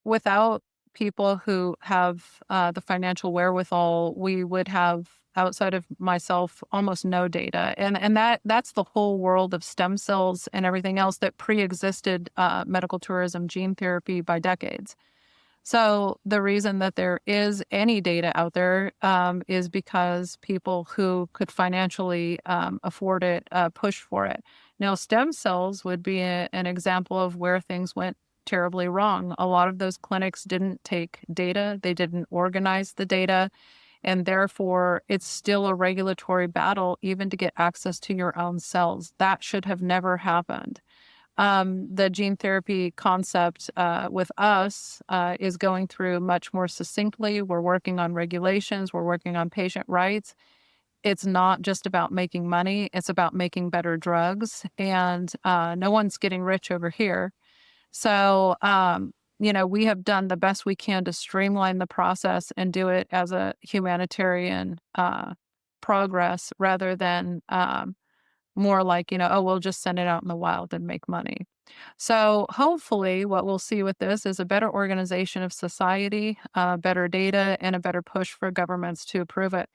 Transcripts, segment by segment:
without people who have the financial wherewithal, we would have, outside of myself, almost no data. And that's the whole world of stem cells and everything else that pre-existed medical tourism gene therapy by decades. So the reason that there is any data out there is because people who could financially afford it push for it. Now, stem cells would be an example of where things went terribly wrong. A lot of those clinics didn't take data, they didn't organize the data, and therefore it's still a regulatory battle even to get access to your own cells. That should have never happened. The gene therapy concept with us is going through much more succinctly. We're working on regulations, we're working on patient rights. It's not just about making money, it's about making better drugs. And no one's getting rich over here. So, we have done the best we can to streamline the process and do it as a humanitarian progress rather than more like, oh, we'll just send it out in the wild and make money. So hopefully what we'll see with this is a better organization of society, better data, and a better push for governments to approve it.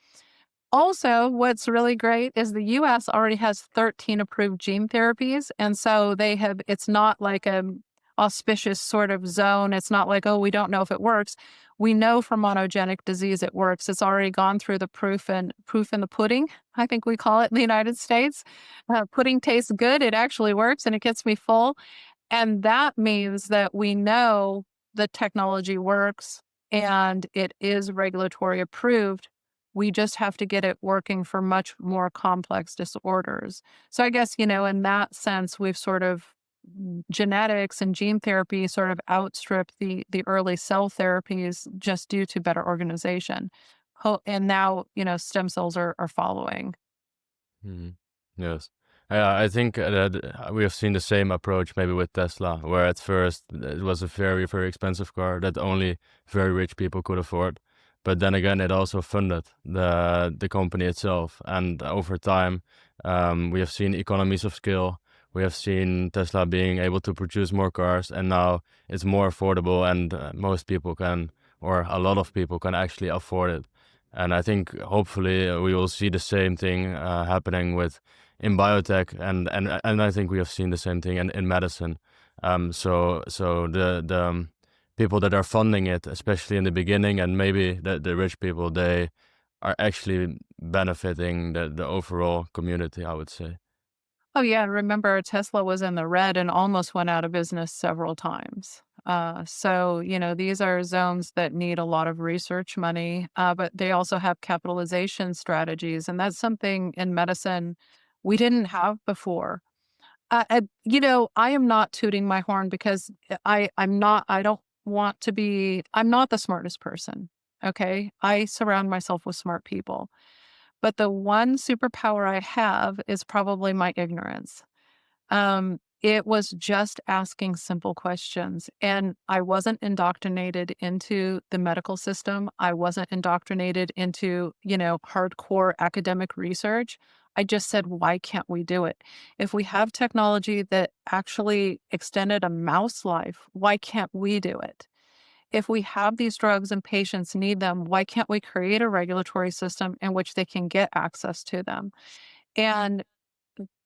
Also, what's really great is the US already has 13 approved gene therapies. And so it's not like a auspicious sort of zone. It's not like, oh, we don't know if it works. We know for monogenic disease it works. It's already gone through the proof in the pudding, I think we call it in the United States. Pudding tastes good. It actually works and it gets me full. And that means that we know the technology works and it is regulatory approved. We just have to get it working for much more complex disorders. So I guess, in that sense, we've sort of genetics and gene therapy sort of outstrip the early cell therapies just due to better organization. And now, stem cells are following. Mhm. Yes. Yeah, I think that we have seen the same approach maybe with Tesla, where at first it was a very, very expensive car that only very rich people could afford. But then again, it also funded the company itself. And over time, we have seen economies of scale. We have seen Tesla being able to produce more cars, and now it's more affordable, and most people can, or a lot of people can actually afford it. And I think hopefully we will see the same thing happening with in biotech, and I think we have seen the same thing in medicine. So the people that are funding it, especially in the beginning, and maybe the rich people, they are actually benefiting the overall community, I would say. Oh, yeah. Remember, Tesla was in the red and almost went out of business several times. So, these are zones that need a lot of research money, but they also have capitalization strategies. And that's something in medicine we didn't have before. I am not tooting my horn because I don't want to be, I'm not the smartest person. Okay. I surround myself with smart people. But the one superpower I have is probably my ignorance. It was just asking simple questions, and I wasn't indoctrinated into the medical system. I wasn't indoctrinated into, hardcore academic research. I just said, why can't we do it? If we have technology that actually extended a mouse life, why can't we do it? If we have these drugs and patients need them, why can't we create a regulatory system in which they can get access to them? And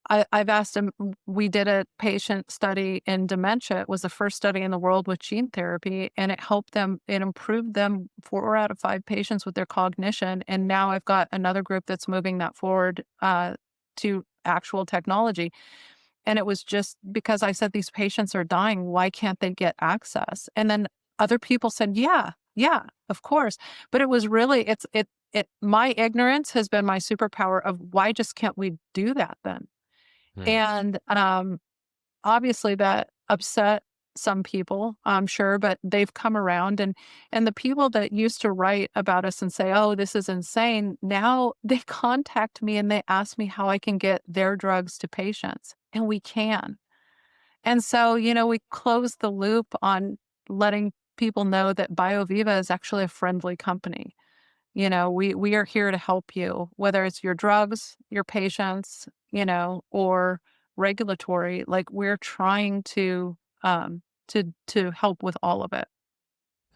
I've asked him, we did a patient study in dementia. It was the first study in the world with gene therapy, and it helped them, it improved them 4 out of 5 patients with their cognition. And now I've got another group that's moving that forward to actual technology. And it was just because I said, these patients are dying. Why can't they get access? And then other people said, yeah, yeah, of course. But it was really, my ignorance has been my superpower of why just can't we do that then? Hmm. And obviously that upset some people, I'm sure, but they've come around and the people that used to write about us and say, "Oh, this is insane," now they contact me and they ask me how I can get their drugs to patients, and we can. And so, we close the loop on letting people know that BioViva is actually a friendly company. We are here to help you, whether it's your drugs, your patients, or regulatory. Like we're trying to help with all of it.